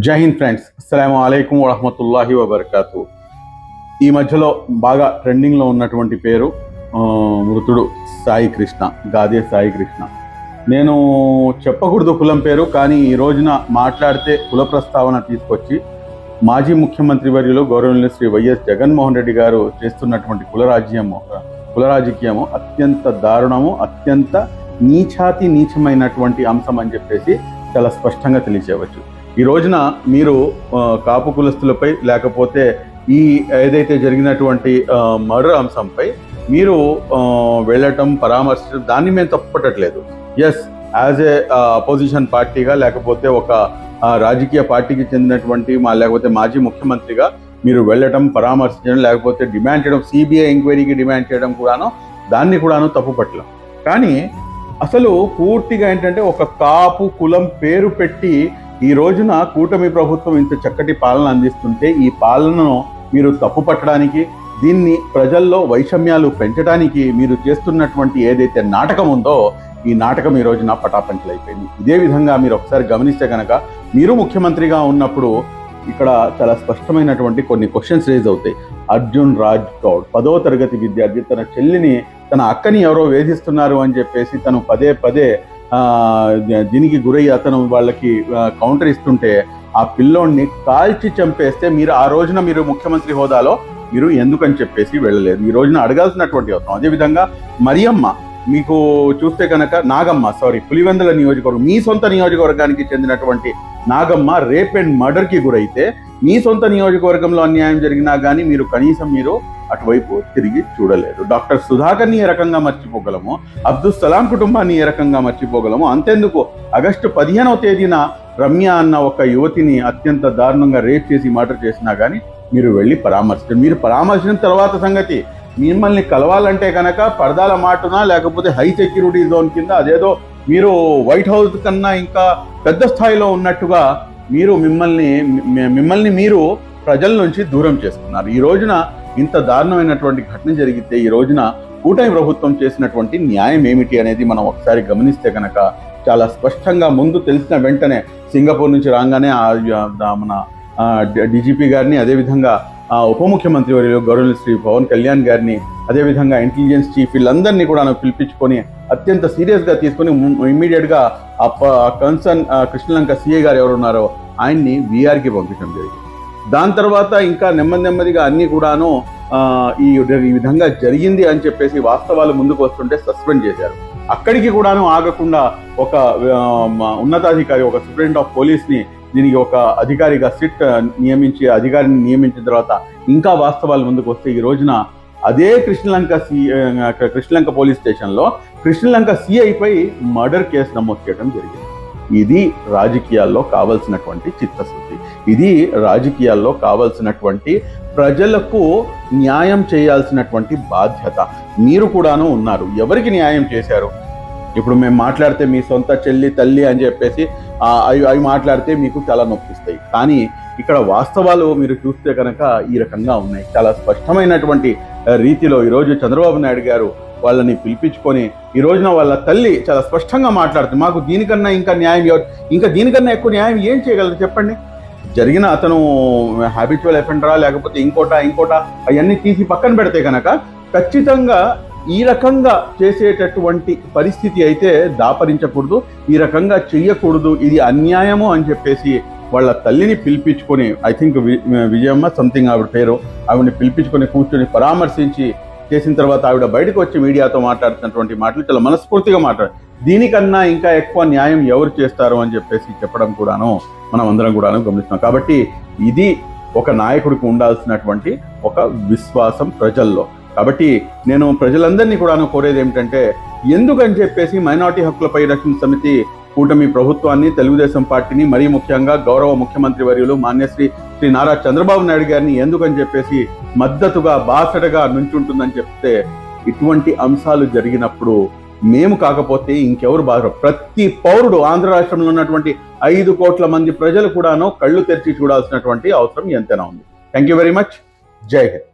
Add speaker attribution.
Speaker 1: జై హింద్ ఫ్రెండ్స్, అస్సలాము అలైకుం వరహమతుల్లాహి వబర్కాతు. ఈ మధ్యలో బాగా ట్రెండింగ్లో ఉన్నటువంటి పేరు మృతుడు సాయి కృష్ణ, గాదే సాయి కృష్ణ. నేను చెప్పకూడదు కులం పేరు, కానీ ఈ రోజున మాట్లాడితే కుల ప్రస్తావన తీసుకొచ్చి మాజీ ముఖ్యమంత్రి వర్యులు గౌరవనీయులు శ్రీ వైఎస్ జగన్మోహన్ రెడ్డి గారు చేస్తున్నటువంటి కుల రాజకీయము అత్యంత దారుణము, అత్యంత నీచమైనటువంటి అంశం అని చెప్పేసి చాలా స్పష్టంగా తెలియచేయవచ్చు. ఈ రోజున మీరు కాపు కులస్తులపై లేకపోతే ఈ ఏదైతే జరిగినటువంటి మర్డర్ అంశంపై మీరు వెళ్ళటం, పరామర్శించడం, దాన్ని మేము తప్పుపట్టట్లేదు. ఎస్, యాజ్ ఏ అపోజిషన్ పార్టీగా లేకపోతే ఒక రాజకీయ పార్టీకి చెందినటువంటి లేకపోతే మాజీ ముఖ్యమంత్రిగా మీరు వెళ్ళటం, పరామర్శించడం, లేకపోతే డిమాండ్ చేయడం, సిబిఐ ఎంక్వైరీకి డిమాండ్ చేయడం కూడాను, దాన్ని కూడాను తప్పుపట్టలేం. కానీ అసలు పూర్తిగా ఏంటంటే ఒక కాపు కులం పేరు పెట్టి ఈ రోజున కూటమి ప్రభుత్వం ఇంత చక్కటి పాలన అందిస్తుంటే ఈ పాలనను మీరు తప్పుపట్టడానికి, దీన్ని ప్రజల్లో వైషమ్యాలు పెంచడానికి మీరు చేస్తున్నటువంటి ఏదైతే నాటకం ఉందో ఈ నాటకం ఈ రోజున పటాపంచలైపోయింది. ఇదే విధంగా మీరు ఒకసారి గమనిస్తే కనుక, మీరు ముఖ్యమంత్రిగా ఉన్నప్పుడు ఇక్కడ చాలా స్పష్టమైనటువంటి కొన్ని క్వశ్చన్స్ రేజ్ అవుతాయి. అర్జున్ రాజ్ గౌడ్ 10వ తరగతి విద్యార్థి తన చెల్లిని, తన అక్కని ఎవరో వేధిస్తున్నారు అని చెప్పేసి తను పదే దీనికి గురయ్యి అతను వాళ్ళకి కౌంటర్ ఇస్తుంటే ఆ పిల్లోడిని కాల్చి చంపేస్తే మీరు ఆ రోజున మీరు ముఖ్యమంత్రి హోదాలో మీరు ఎందుకని చెప్పేసి వెళ్ళలేదు. ఈ రోజున అడగాల్సినటువంటి అవసరం. అదేవిధంగా మరియమ్మ, మీకు చూస్తే కనుక పులివెందుల నియోజకవర్గం, మీ సొంత నియోజకవర్గానికి చెందినటువంటి నాగమ్మ రేప్ అండ్ మర్డర్కి గురైతే మీ సొంత నియోజకవర్గంలో అన్యాయం జరిగినా కానీ మీరు కనీసం అటువైపు తిరిగి చూడలేదు. డాక్టర్ సుధాకర్ని ఏ రకంగా మర్చిపోగలము, అబ్దుల్ సలాం కుటుంబాన్ని ఏ రకంగా మర్చిపోగలము, అంతెందుకు ఆగస్టు 15వ తేదీన రమ్య అన్న ఒక యువతిని అత్యంత దారుణంగా రేప్ చేసి మర్డర్ చేసినా కానీ మీరు వెళ్ళి మీరు పరామర్శించిన తర్వాత సంగతి. మిమ్మల్ని కలవాలంటే కనుక పరదాల మాటున లేకపోతే హై సెక్యూరిటీ జోన్ కింద, అదేదో మీరు వైట్ హౌస్ కన్నా ఇంకా పెద్ద స్థాయిలో ఉన్నట్టుగా మిమ్మల్ని మీరు ప్రజల నుంచి దూరం చేస్తున్నారు. ఈ రోజున ఇంత దారుణమైనటువంటి ఘటన జరిగితే ఈ రోజున కూటమి ప్రభుత్వం చేసినటువంటి న్యాయం ఏమిటి అనేది మనం ఒకసారి గమనిస్తే కనుక చాలా స్పష్టంగా ముందు తెలిసిన వెంటనే సింగపూర్ నుంచి రాగానే మన డీజీపీ గారిని, అదేవిధంగా ఉప ముఖ్యమంత్రి వర్యులు గౌరవనీయులు శ్రీ పవన్ కళ్యాణ్ గారిని, అదేవిధంగా ఇంటెలిజెన్స్ చీఫ్, వీళ్ళందరినీ కూడా పిలిపించుకొని అత్యంత సీరియస్గా తీసుకొని ఇమ్మీడియట్గా కన్సర్న్ కృష్ణలంక సిఐ గారు ఎవరున్నారో ఆయన్ని వీఆర్కి పంపించడం జరిగింది. దాని తర్వాత ఇంకా నెమ్మదిగా అన్నీ కూడాను ఈ విధంగా జరిగింది అని చెప్పేసి వాస్తవాలు ముందుకు వస్తుంటే సస్పెండ్ చేశారు. అక్కడికి కూడాను ఆగకుండా ఒక ఉన్నతాధికారి, ఒక సూపరింటెండెంట్ ఆఫ్ పోలీస్ని దీనికి ఒక అధికారిగా అధికారిని నియమించిన తర్వాత ఇంకా వాస్తవాలు ముందుకు వస్తే ఈ రోజున అదే కృష్ణలంక పోలీస్ స్టేషన్లో కృష్ణలంక సిఐపై మర్డర్ కేసు నమోదు చేయడం జరిగింది. ఇది రాజకీయాల్లో కావాల్సినటువంటి చిత్తశుద్ధి, ఇది రాజకీయాల్లో కావాల్సినటువంటి ప్రజలకు న్యాయం చేయాల్సినటువంటి బాధ్యత. మీరు కూడాను ఉన్నారు. ఎవరికి న్యాయం చేశారు? ఇప్పుడు మేము మాట్లాడితే మీ సొంత చెల్లి, తల్లి అని చెప్పేసి అవి మాట్లాడితే మీకు చాలా నొప్పిస్తాయి. కానీ ఇక్కడ వాస్తవాలు మీరు చూస్తే కనుక ఈ రకంగా ఉన్నాయి. చాలా స్పష్టమైనటువంటి రీతిలో ఈరోజు చంద్రబాబు నాయుడు గారు వాళ్ళని పిలిపించుకొని ఈ రోజున వాళ్ళ తల్లి చాలా స్పష్టంగా మాట్లాడుతుంది. మాకు దీనికన్నా దీనికన్నా ఎక్కువ న్యాయం ఏం చేయగలరు చెప్పండి? జరిగిన అతను హ్యాబిచువల్ అఫెండరా లేకపోతే ఇంకోటా అవన్నీ తీసి పక్కన పెడితే కనుక ఖచ్చితంగా ఈ రకంగా చేసేటటువంటి పరిస్థితి అయితే దాపరించకూడదు, ఈ రకంగా చెయ్యకూడదు, ఇది అన్యాయము అని చెప్పేసి వాళ్ళ తల్లిని పిలిపించుకొని, ఐ థింక్ విజయమ్మ సంథింగ్ ఆవిడ పేరు, ఆవిడని పిలిపించుకొని కూర్చొని పరామర్శించి చేసిన తర్వాత ఆవిడ బయటకు వచ్చి మీడియాతో మాట్లాడుతున్నటువంటి మాటలు చాలా మనస్ఫూర్తిగా దీనికన్నా ఇంకా ఎక్కువ న్యాయం ఎవరు చేస్తారు అని చెప్పేసి చెప్పడం కూడాను మనం అందరం కూడాను గమనిస్తున్నాం. కాబట్టి ఇది ఒక నాయకుడికి ఉండాల్సినటువంటి ఒక విశ్వాసం ప్రజల్లో. కాబట్టి నేను ప్రజలందరినీ కూడాను కోరేది ఏమిటంటే, ఎందుకని చెప్పేసి మైనారిటీ హక్కుల పరిరక్షణ సమితి కూటమి ప్రభుత్వాన్ని, తెలుగుదేశం పార్టీని, మరీ ముఖ్యంగా గౌరవ ముఖ్యమంత్రి వర్యులు మాన్యశ్రీ శ్రీ నారా చంద్రబాబు నాయుడు గారిని ఎందుకని చెప్పేసి మద్దతుగా బాసటగా నుంచుంటుందని చెప్తే, ఇటువంటి అంశాలు జరిగినప్పుడు మేము కాకపోతే ఇంకెవరు బాధ? ప్రతి పౌరుడు, ఆంధ్ర రాష్ట్రంలో ఉన్నటువంటి 5 కోట్ల మంది ప్రజలు కూడాను కళ్ళు తెరిచి చూడాల్సినటువంటి అవసరం ఎంతైనా ఉంది. Thank you very much. జై హింద్.